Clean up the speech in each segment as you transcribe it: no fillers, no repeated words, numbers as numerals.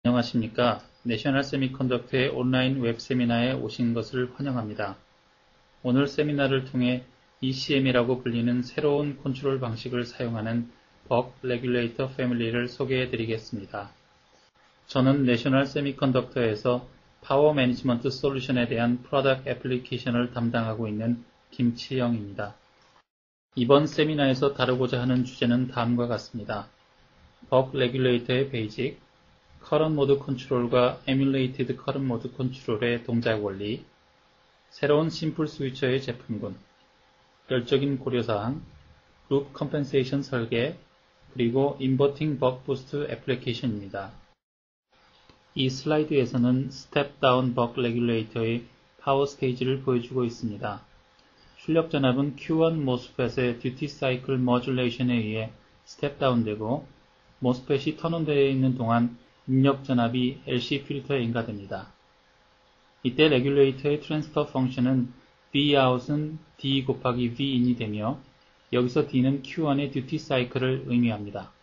안녕하십니까. 내셔널 세미컨덕터의 온라인 웹 세미나에 오신 것을 환영합니다. 오늘 세미나를 통해 ECM이라고 불리는 새로운 컨트롤 방식을 사용하는 벅 레귤레이터 패밀리를 소개해 드리겠습니다. 저는 내셔널 세미컨덕터에서 파워 매니지먼트 솔루션에 대한 프로덕트 애플리케이션을 담당하고 있는 김치영입니다. 이번 세미나에서 다루고자 하는 주제는 다음과 같습니다. 벅 레귤레이터의 베이직, 커런 모드 컨트롤과 에뮬레이티드 커런 모드 컨트롤의 동작 원리, 새로운 심플 스위처의 제품군, 결적인 고려사항, 룹 컴펜세이션 설계, 그리고 인버팅 벅 부스트 애플리케이션입니다. 이 슬라이드에서는 스텝 다운 벅 레귤레이터의 파워 스테이지를 보여주고 있습니다. 출력 전압은 Q1 모스펫의 듀티 사이클 모듈레이션에 의해 스텝 다운되고 모스펫이 턴온되어 있는 동안 입력 전압이 LC 필터에 인가됩니다. 이때 레귤레이터의 트랜스퍼 펑션은 Vout은 D 곱하기 Vin이 되며 여기서 D는 Q1의 듀티 사이클을 의미합니다.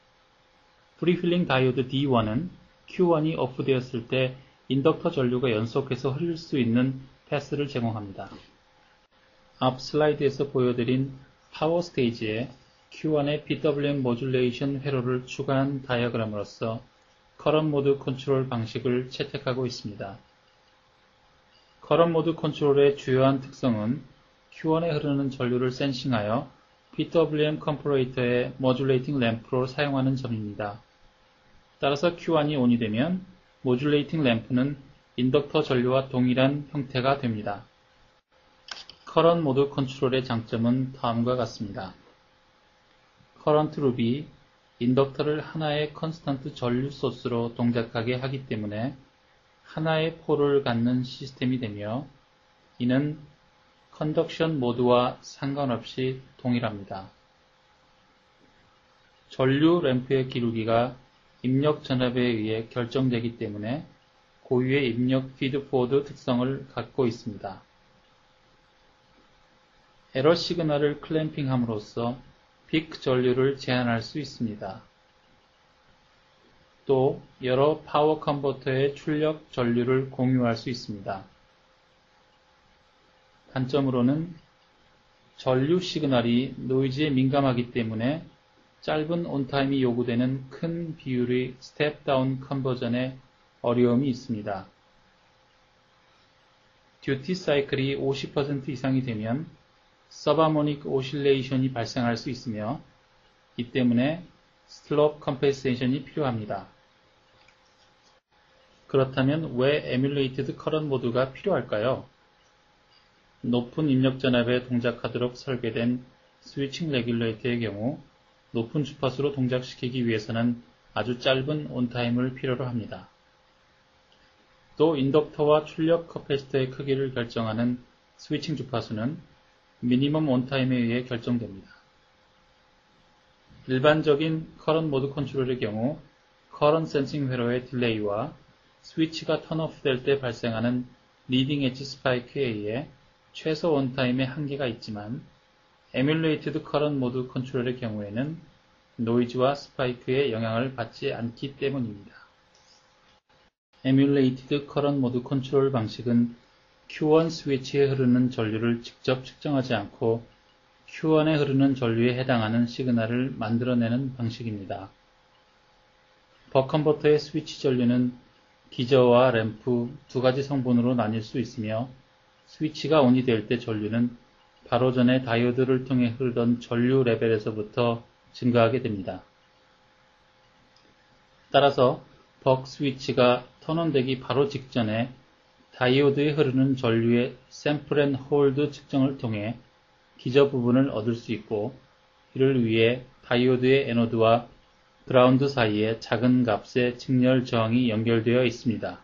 프리필링 다이오드 D1은 Q1이 오프되었을 때 인덕터 전류가 연속해서 흐를 수 있는 패스를 제공합니다. 앞 슬라이드에서 보여드린 파워 스테이지에 Q1의 PWM 모듈레이션 회로를 추가한 다이어그램으로서 커런 모드 컨트롤 방식을 채택하고 있습니다. 커런 모드 컨트롤의 주요한 특성은 Q1에 흐르는 전류를 센싱하여 PWM 컴퍼레이터의 모듈레이팅 램프로 사용하는 점입니다. 따라서 Q1이 ON이 되면 모듈레이팅 램프는 인덕터 전류와 동일한 형태가 됩니다. 커런 모드 컨트롤의 장점은 다음과 같습니다. 커런트 룹이 인덕터를 하나의 컨스턴트 전류 소스로 동작하게 하기 때문에 하나의 폴을 갖는 시스템이 되며 이는 컨덕션 모드와 상관없이 동일합니다. 전류 램프의 기울기가 입력 전압에 의해 결정되기 때문에 고유의 입력 피드포워드 특성을 갖고 있습니다. 에러 시그널을 클램핑함으로써 픽 전류를 제한할 수 있습니다. 또 여러 파워 컨버터의 출력 전류를 공유할 수 있습니다. 단점으로는 전류 시그널이 노이즈에 민감하기 때문에 짧은 온타임이 요구되는 큰 비율의 스텝 다운 컨버전에 어려움이 있습니다. 듀티 사이클이 50% 이상이 되면 서바모닉 오실레이션이 발생할 수 있으며 이 때문에 슬롭 컴펜세이션이 필요합니다. 그렇다면 왜 에뮬레이티드 커런 모드가 필요할까요? 높은 입력 전압에 동작하도록 설계된 스위칭 레귤레이터의 경우 높은 주파수로 동작시키기 위해서는 아주 짧은 온타임을 필요로 합니다. 또 인덕터와 출력 커패시터의 크기를 결정하는 스위칭 주파수는 미니멈 온타임에 의해 결정됩니다. 일반적인 커런 모드 컨트롤의 경우 커런 센싱 회로의 딜레이와 스위치가 턴오프 될 때 발생하는 리딩 엣지 스파이크에 의해 최소 온타임에 한계가 있지만 에뮬레이티드 커런 모드 컨트롤의 경우에는 노이즈와 스파이크의 영향을 받지 않기 때문입니다. 에뮬레이티드 커런 모드 컨트롤 방식은 Q1 스위치에 흐르는 전류를 직접 측정하지 않고 Q1에 흐르는 전류에 해당하는 시그널을 만들어내는 방식입니다. 버컨버터의 스위치 전류는 기저와 램프 두 가지 성분으로 나뉠 수 있으며 스위치가 ON이 될 때 전류는 바로 전에 다이오드를 통해 흐르던 전류 레벨에서부터 증가하게 됩니다. 따라서 벅 스위치가 턴온되기 바로 직전에 다이오드에 흐르는 전류의 샘플 앤 홀드 측정을 통해 기저 부분을 얻을 수 있고 이를 위해 다이오드의 에노드와 그라운드 사이에 작은 값의 직렬 저항이 연결되어 있습니다.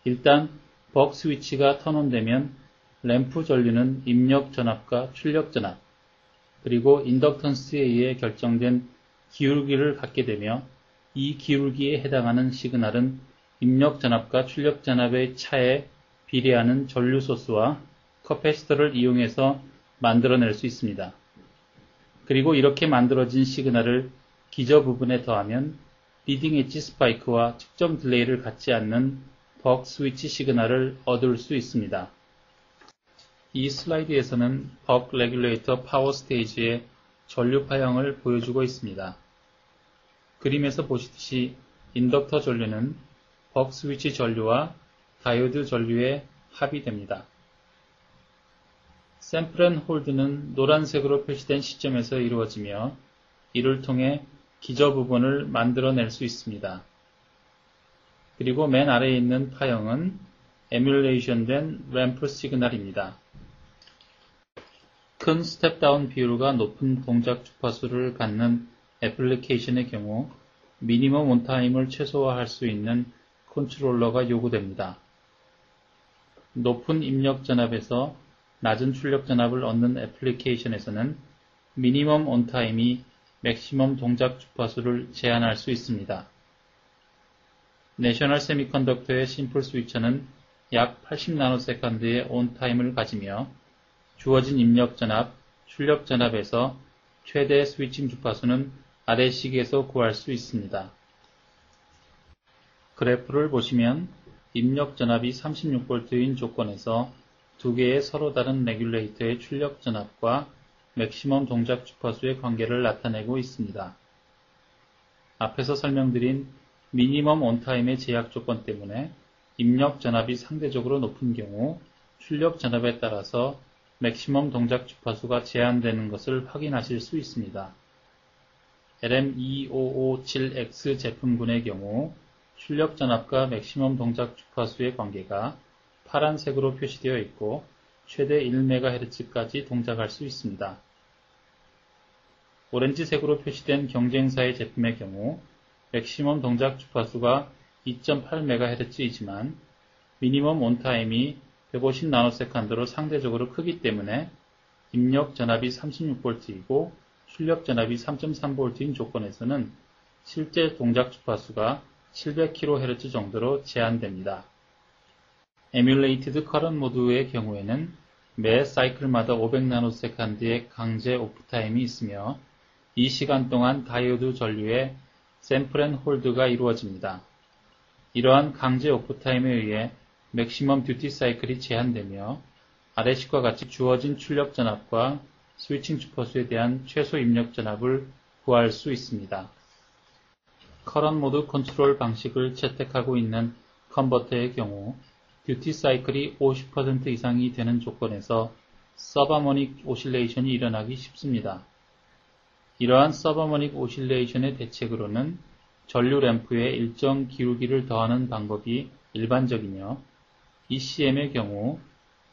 일단 벅 스위치가 턴온되면 램프 전류는 입력 전압과 출력 전압 그리고 인덕턴스에 의해 결정된 기울기를 갖게 되며 이 기울기에 해당하는 시그널은 입력 전압과 출력 전압의 차에 비례하는 전류 소스와 커패시터를 이용해서 만들어낼 수 있습니다. 그리고 이렇게 만들어진 시그널을 기저 부분에 더하면 리딩 엣지 스파이크와 측정 딜레이를 갖지 않는 벅 스위치 시그널을 얻을 수 있습니다. 이 슬라이드에서는 벅 레귤레이터 파워 스테이지의 전류 파형을 보여주고 있습니다. 그림에서 보시듯이 인덕터 전류는 벅 스위치 전류와 다이오드 전류의 합이 됩니다. 샘플 앤 홀드는 노란색으로 표시된 시점에서 이루어지며 이를 통해 기저 부분을 만들어낼 수 있습니다. 그리고 맨 아래에 있는 파형은 에뮬레이션된 램프 시그널입니다. 큰 스텝다운 비율과 높은 동작 주파수를 갖는 애플리케이션의 경우 미니멈 온타임을 최소화할 수 있는 컨트롤러가 요구됩니다. 높은 입력 전압에서 낮은 출력 전압을 얻는 애플리케이션에서는 미니멈 온타임이 맥시멈 동작 주파수를 제한할 수 있습니다. 내셔널 세미컨덕터의 심플 스위처는 약 80나노세컨드의 온타임을 가지며 주어진 입력 전압, 출력 전압에서 최대 스위칭 주파수는 아래식에서 구할 수 있습니다. 그래프를 보시면 입력 전압이 36V인 조건에서 두 개의 서로 다른 레귤레이터의 출력 전압과 맥시멈 동작 주파수의 관계를 나타내고 있습니다. 앞에서 설명드린 미니멈 온타임의 제약 조건 때문에 입력 전압이 상대적으로 높은 경우 출력 전압에 따라서 맥시멈 동작 주파수가 제한되는 것을 확인하실 수 있습니다. LM2557X 제품군의 경우 출력 전압과 맥시멈 동작 주파수의 관계가 파란색으로 표시되어 있고 최대 1MHz까지 동작할 수 있습니다. 오렌지색으로 표시된 경쟁사의 제품의 경우 맥시멈 동작 주파수가 2.8MHz이지만 미니멈 온타임이 150나노세컨드로 상대적으로 크기 때문에 입력 전압이 36V이고 출력 전압이 3.3V인 조건에서는 실제 동작 주파수가 700kHz 정도로 제한됩니다. 에뮬레이티드 커런트 모드의 경우에는 매 사이클마다 500나노세컨드의 강제 오프타임이 있으며 이 시간 동안 다이오드 전류의 샘플 앤 홀드가 이루어집니다. 이러한 강제 오프타임에 의해 맥시멈 듀티 사이클이 제한되며 아래식과 같이 주어진 출력 전압과 스위칭 주파수에 대한 최소 입력 전압을 구할 수 있습니다. 커런트 모드 컨트롤 방식을 채택하고 있는 컨버터의 경우 듀티 사이클이 50% 이상이 되는 조건에서 서브하모닉 오실레이션이 일어나기 쉽습니다. 이러한 서브하모닉 오실레이션의 대책으로는 전류 램프에 일정 기울기를 더하는 방법이 일반적이며 ECM의 경우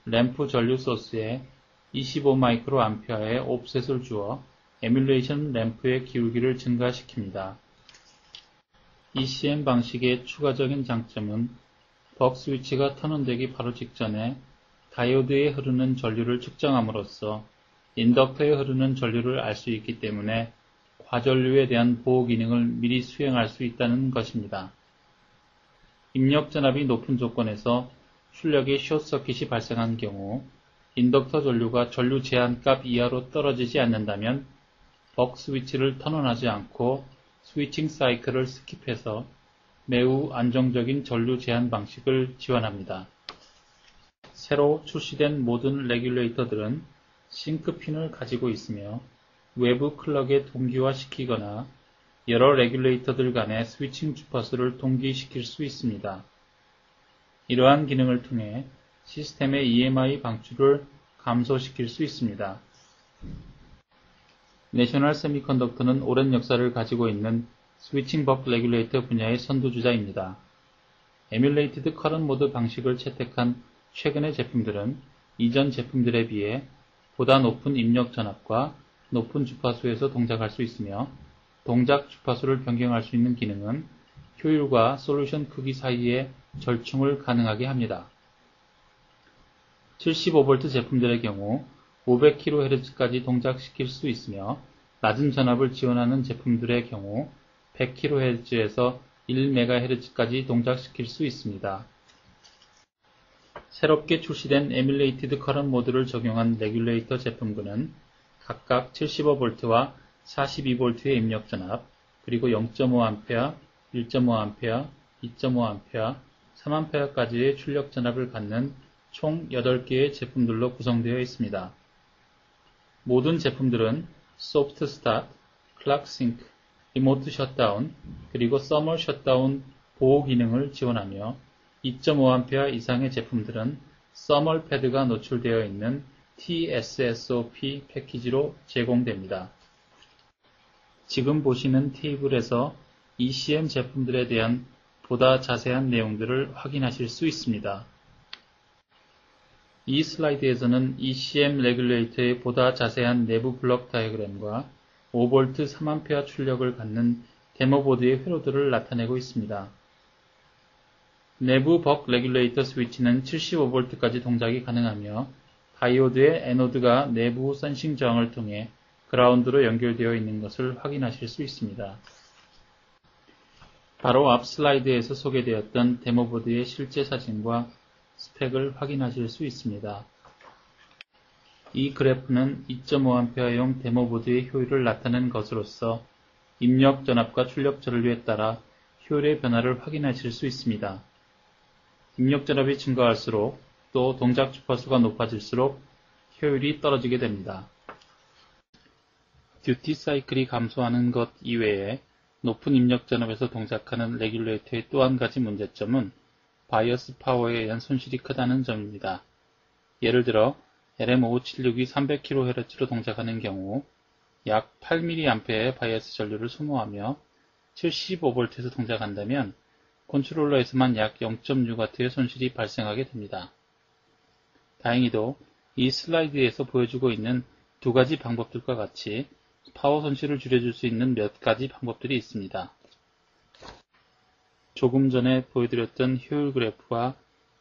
램프 전류 소스에 25마이크로암페어의 옵셋을 주어 에뮬레이션 램프의 기울기를 증가시킵니다. ECM 방식의 추가적인 장점은 벅 스위치가 턴온되기 바로 직전에 다이오드에 흐르는 전류를 측정함으로써 인덕터에 흐르는 전류를 알 수 있기 때문에 과전류에 대한 보호 기능을 미리 수행할 수 있다는 것입니다. 입력 전압이 높은 조건에서 출력이 숏서킷이 발생한 경우 인덕터 전류가 전류 제한값 이하로 떨어지지 않는다면 벅 스위치를 턴온하지 않고 스위칭 사이클을 스킵해서 매우 안정적인 전류 제한 방식을 지원합니다. 새로 출시된 모든 레귤레이터들은 싱크핀을 가지고 있으며 외부 클럭에 동기화시키거나 여러 레귤레이터들 간의 스위칭 주파수를 동기시킬 수 있습니다. 이러한 기능을 통해 시스템의 EMI 방출을 감소시킬 수 있습니다. 내셔널 세미컨덕터는 오랜 역사를 가지고 있는 스위칭 벅 레귤레이터 분야의 선두주자입니다. 에뮬레이티드 커런트 모드 방식을 채택한 최근의 제품들은 이전 제품들에 비해 보다 높은 입력 전압과 높은 주파수에서 동작할 수 있으며 동작 주파수를 변경할 수 있는 기능은 효율과 솔루션 크기 사이의 절충을 가능하게 합니다. 75V 제품들의 경우 500kHz까지 동작시킬 수 있으며 낮은 전압을 지원하는 제품들의 경우 100kHz에서 1MHz까지 동작시킬 수 있습니다. 새롭게 출시된 에뮬레이티드 커런트 모드를 적용한 레귤레이터 제품군은 각각 75V와 42V의 입력 전압, 그리고 0.5A, 1.5A, 2.5A, 3A까지의 출력 전압을 갖는 총 8개의 제품들로 구성되어 있습니다. 모든 제품들은 소프트 스타트, 클락 싱크, 리모트 셧다운, 그리고 서머 셧다운 보호 기능을 지원하며 2.5A 이상의 제품들은 서멀 패드가 노출되어 있는 TSSOP 패키지로 제공됩니다. 지금 보시는 테이블에서 ECM 제품들에 대한 보다 자세한 내용들을 확인하실 수 있습니다. 이 슬라이드에서는 ECM 레귤레이터의 보다 자세한 내부 블록 다이어그램과 5V 3A 출력을 갖는 데모보드의 회로들을 나타내고 있습니다. 내부 벅 레귤레이터 스위치는 75V까지 동작이 가능하며 다이오드의 에노드가 내부 센싱 저항을 통해 그라운드로 연결되어 있는 것을 확인하실 수 있습니다. 바로 앞 슬라이드에서 소개되었던 데모보드의 실제 사진과 스펙을 확인하실 수 있습니다. 이 그래프는 2.5A용 데모보드의 효율을 나타낸 것으로서 입력 전압과 출력 전류에 따라 효율의 변화를 확인하실 수 있습니다. 입력 전압이 증가할수록 또 동작 주파수가 높아질수록 효율이 떨어지게 됩니다. 듀티 사이클이 감소하는 것 이외에 높은 입력 전압에서 동작하는 레귤레이터의 또 한 가지 문제점은 바이어스 파워에 의한 손실이 크다는 점입니다. 예를 들어 LM5576이 300kHz로 동작하는 경우 약 8mA의 바이어스 전류를 소모하며 75V에서 동작한다면 컨트롤러에서만 약 0.6W의 손실이 발생하게 됩니다. 다행히도 이 슬라이드에서 보여주고 있는 두 가지 방법들과 같이 파워 손실을 줄여줄 수 있는 몇 가지 방법들이 있습니다. 조금 전에 보여드렸던 효율 그래프와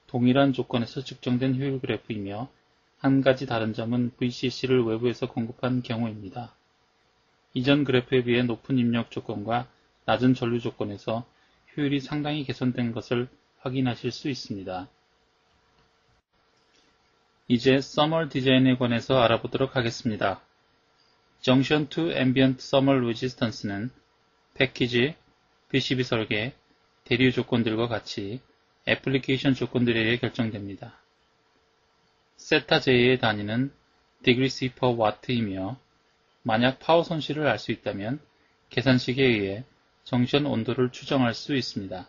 동일한 조건에서 측정된 효율 그래프이며 한 가지 다른 점은 VCC를 외부에서 공급한 경우입니다. 이전 그래프에 비해 높은 입력 조건과 낮은 전류 조건에서 효율이 상당히 개선된 것을 확인하실 수 있습니다. 이제 서멀 디자인에 관해서 알아보도록 하겠습니다. Junction to Ambient Thermal Resistance는 패키지, PCB 설계, 대류 조건들과 같이 애플리케이션 조건들에 의해 결정됩니다. 세타 J의 단위는 degrees per watt이며 만약 파워 손실을 알 수 있다면 계산식에 의해 정션 온도를 추정할 수 있습니다.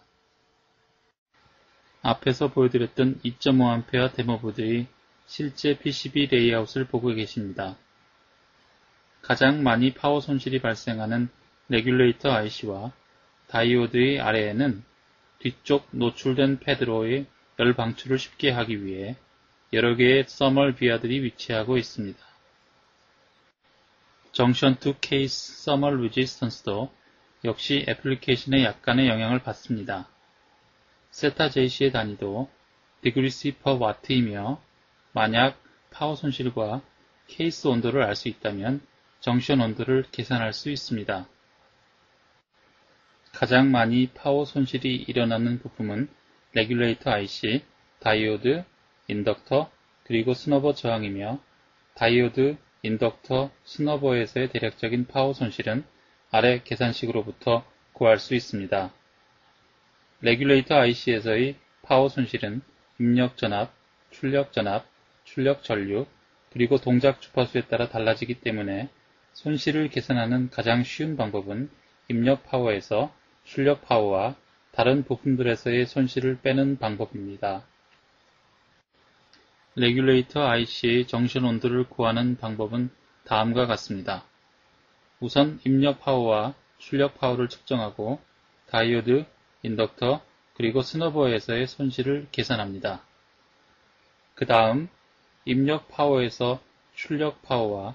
앞에서 보여드렸던 2.5A 데모보드의 실제 PCB 레이아웃을 보고 계십니다. 가장 많이 파워 손실이 발생하는 레귤레이터 IC와 다이오드의 아래에는 뒤쪽 노출된 패드로의 열 방출을 쉽게 하기 위해 여러 개의 서멀 비아들이 위치하고 있습니다. 정션 투 케이스 서멀 레지스턴스도 역시 애플리케이션에 약간의 영향을 받습니다. 세타 JC의 단위도 degrees per watt이며 만약 파워 손실과 케이스 온도를 알 수 있다면 정션 온도를 계산할 수 있습니다. 가장 많이 파워 손실이 일어나는 부품은 레귤레이터 IC, 다이오드, 인덕터, 그리고 스너버 저항이며 다이오드, 인덕터, 스너버에서의 대략적인 파워 손실은 아래 계산식으로부터 구할 수 있습니다. 레귤레이터 IC에서의 파워 손실은 입력 전압, 출력 전압, 출력 전류, 그리고 동작 주파수에 따라 달라지기 때문에 손실을 계산하는 가장 쉬운 방법은 입력 파워에서 출력 파워와 다른 부품들에서의 손실을 빼는 방법입니다. 레귤레이터 IC의 정션 온도를 구하는 방법은 다음과 같습니다. 우선 입력 파워와 출력 파워를 측정하고 다이오드, 인덕터, 그리고 스너버에서의 손실을 계산합니다. 그 다음 입력 파워에서 출력 파워와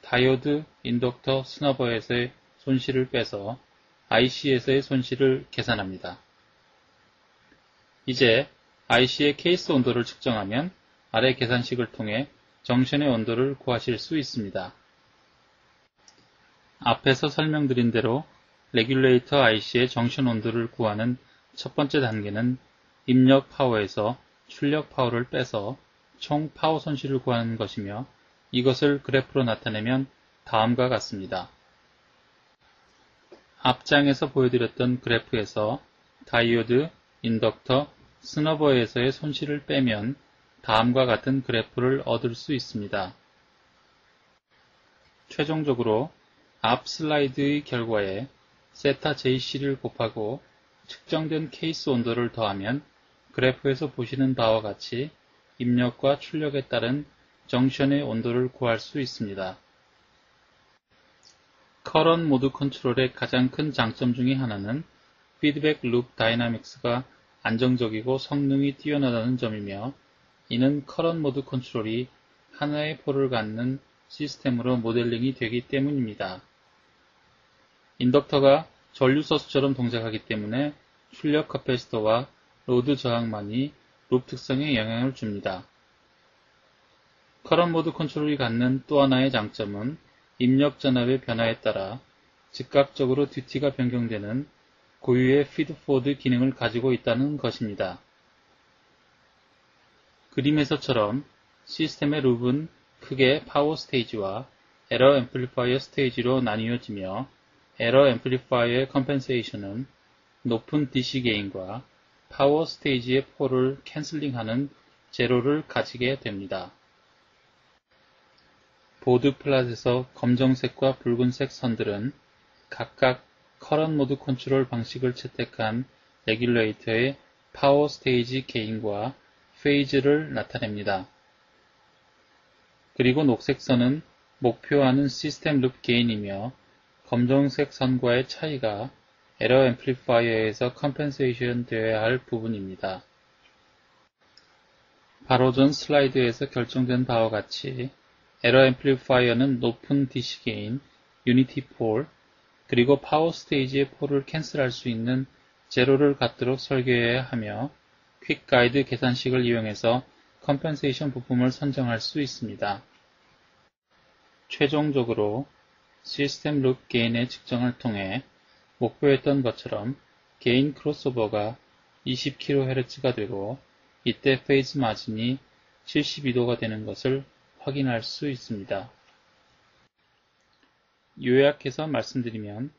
다이오드, 인덕터, 스너버에서의 손실을 빼서 IC에서의 손실을 계산합니다. 이제 IC의 케이스 온도를 측정하면 아래 계산식을 통해 정션의 온도를 구하실 수 있습니다. 앞에서 설명드린 대로 레귤레이터 IC의 정션 온도를 구하는 첫 번째 단계는 입력 파워에서 출력 파워를 빼서 총 파워 손실을 구하는 것이며 이것을 그래프로 나타내면 다음과 같습니다. 앞장에서 보여드렸던 그래프에서 다이오드, 인덕터, 스너버에서의 손실을 빼면 다음과 같은 그래프를 얻을 수 있습니다. 최종적으로 앞 슬라이드의 결과에 세타 JC를 곱하고 측정된 케이스 온도를 더하면 그래프에서 보시는 바와 같이 입력과 출력에 따른 정션의 온도를 구할 수 있습니다. 커런 모드 컨트롤의 가장 큰 장점 중의 하나는 피드백 룹 다이나믹스가 안정적이고 성능이 뛰어나다는 점이며, 이는 커런 모드 컨트롤이 하나의 폴을 갖는 시스템으로 모델링이 되기 때문입니다. 인덕터가 전류서수처럼 동작하기 때문에 출력 커패시터와 로드 저항만이 룹 특성에 영향을 줍니다. 커런 모드 컨트롤이 갖는 또 하나의 장점은 입력 전압의 변화에 따라 즉각적으로 듀티가 변경되는 고유의 피드포워드 기능을 가지고 있다는 것입니다. 그림에서처럼 시스템의 룹은 크게 파워 스테이지와 에러 앰플리파이어 스테이지로 나뉘어지며, 에러 앰플리파이어의 컴펜세이션은 높은 DC 게인과 파워 스테이지의 폴을 캔슬링하는 제로를 가지게 됩니다. 보드 플랫에서 검정색과 붉은색 선들은 각각 커런 모드 컨트롤 방식을 채택한 레귤레이터의 파워 스테이지 게인과 페이즈를 나타냅니다. 그리고 녹색 선은 목표하는 시스템 룹 게인이며, 검정색 선과의 차이가 에러 앰플리파이어에서 컴펜세이션 되어야 할 부분입니다. 바로 전 슬라이드에서 결정된 바와 같이 에러 앰플리파이어는 높은 DC 게인, 유니티 폴, 그리고 파워 스테이지의 폴을 캔슬할 수 있는 제로를 갖도록 설계해야 하며, 퀵 가이드 계산식을 이용해서 컴펜세이션 부품을 선정할 수 있습니다. 최종적으로 시스템 룹 게인의 측정을 통해 목표했던 것처럼 게인 크로스오버가 20kHz가 되고, 이때 페이즈 마진이 72도가 되는 것을 확인할 수 있습니다. 요약해서 말씀드리면,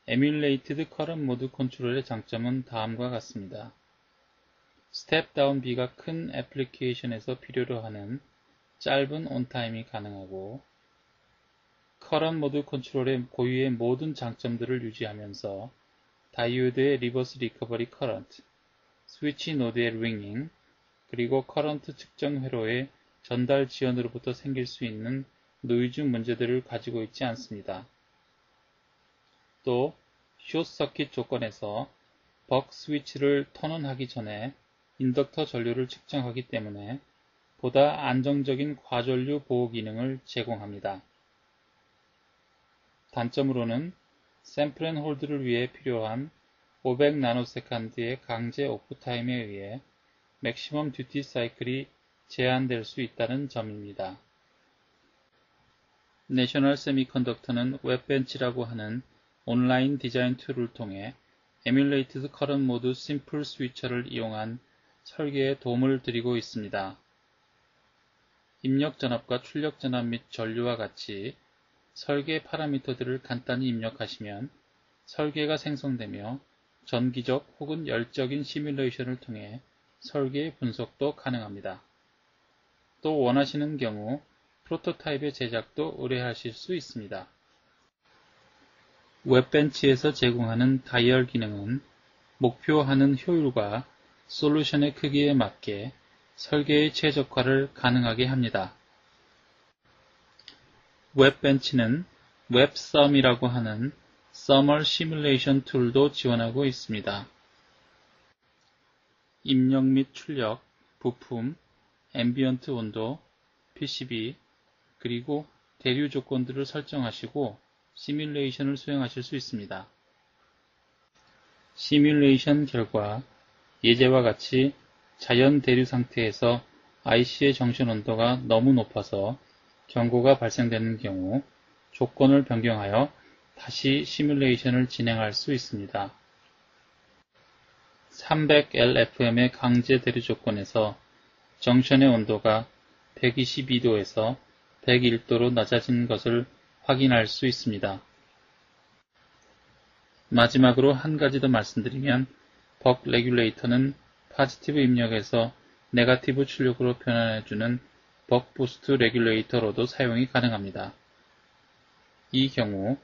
에뮬레이티드 커런 모드 컨트롤의 장점은 다음과 같습니다. 스텝 다운 B가 큰 애플리케이션에서 필요로 하는 짧은 온타임이 가능하고, 커런 모드 컨트롤의 고유의 모든 장점들을 유지하면서 다이오드의 리버스 리커버리 커런트, 스위치 노드의 링잉, 그리고 커런트 측정 회로의 전달 지연으로부터 생길 수 있는 노이즈 문제들을 가지고 있지 않습니다. 또 숏서킷 조건에서 벅 스위치를 턴온하기 전에 인덕터 전류를 측정하기 때문에 보다 안정적인 과전류 보호 기능을 제공합니다. 단점으로는 샘플 앤 홀드를 위해 필요한 500나노세컨드의 강제 오프타임에 의해 맥시멈 듀티 사이클이 제한될 수 있다는 점입니다. 내셔널 세미컨덕터는 웹벤치라고 하는 온라인 디자인 툴을 통해 에뮬레이티드 커런 모드 심플 스위처를 이용한 설계에 도움을 드리고 있습니다. 입력 전압과 출력 전압 및 전류와 같이 설계 파라미터들을 간단히 입력하시면 설계가 생성되며 전기적 혹은 열적인 시뮬레이션을 통해 설계의 분석도 가능합니다. 또 원하시는 경우 프로토타입의 제작도 의뢰하실 수 있습니다. 웹벤치에서 제공하는 다이얼 기능은 목표하는 효율과 솔루션의 크기에 맞게 설계의 최적화를 가능하게 합니다. 웹벤치는 웹썸이라고 하는 서멀 시뮬레이션 툴도 지원하고 있습니다. 입력 및 출력, 부품, 앰비언트 온도, PCB, 그리고 대류 조건들을 설정하시고 시뮬레이션을 수행하실 수 있습니다. 시뮬레이션 결과 예제와 같이 자연 대류 상태에서 IC의 정션 온도가 너무 높아서 경고가 발생되는 경우 조건을 변경하여 다시 시뮬레이션을 진행할 수 있습니다. 300LFM의 강제 대류 조건에서 정션의 온도가 122도에서 101도로 낮아진 것을 확인할 수 있습니다. 마지막으로 한 가지 더 말씀드리면 벅 레귤레이터는 파지티브 입력에서 네거티브 출력으로 변환해주는 벅 부스트 레귤레이터로도 사용이 가능합니다. 이 경우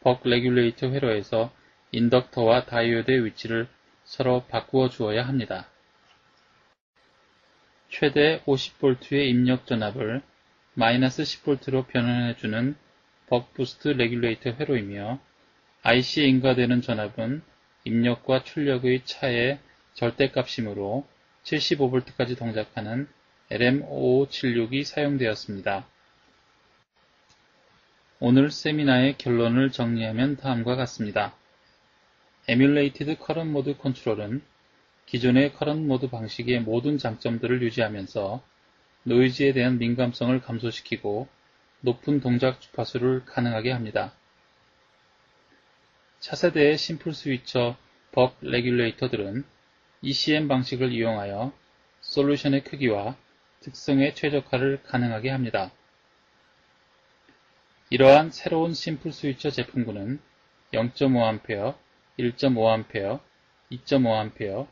벅 레귤레이터 회로에서 인덕터와 다이오드의 위치를 서로 바꾸어 주어야 합니다. 최대 50V의 입력 전압을 마이너스 10V로 변환해주는 벅 부스트 레귤레이터 회로이며 IC에 인가되는 전압은 입력과 출력의 차의 절대값이므로 75V까지 동작하는 LM5576이 사용되었습니다. 오늘 세미나의 결론을 정리하면 다음과 같습니다. Emulated Current Mode Control은 기존의 커런트 모드 방식의 모든 장점들을 유지하면서 노이즈에 대한 민감성을 감소시키고 높은 동작 주파수를 가능하게 합니다. 차세대의 심플 스위처 벅 레귤레이터들은 ECM 방식을 이용하여 솔루션의 크기와 특성의 최적화를 가능하게 합니다. 이러한 새로운 심플 스위처 제품군은 0.5A, 1.5A, 2.5A,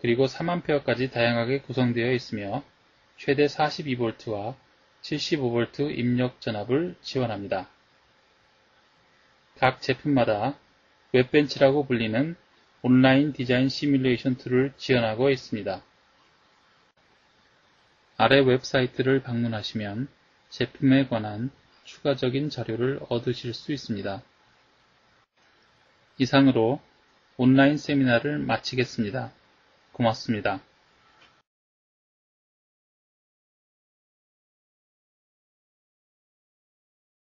그리고 3A까지 다양하게 구성되어 있으며 최대 42V와 75V 입력 전압을 지원합니다. 각 제품마다 웹벤치라고 불리는 온라인 디자인 시뮬레이션 툴을 지원하고 있습니다. 아래 웹사이트를 방문하시면 제품에 관한 추가적인 자료를 얻으실 수 있습니다. 이상으로 온라인 세미나를 마치겠습니다. 고맙습니다.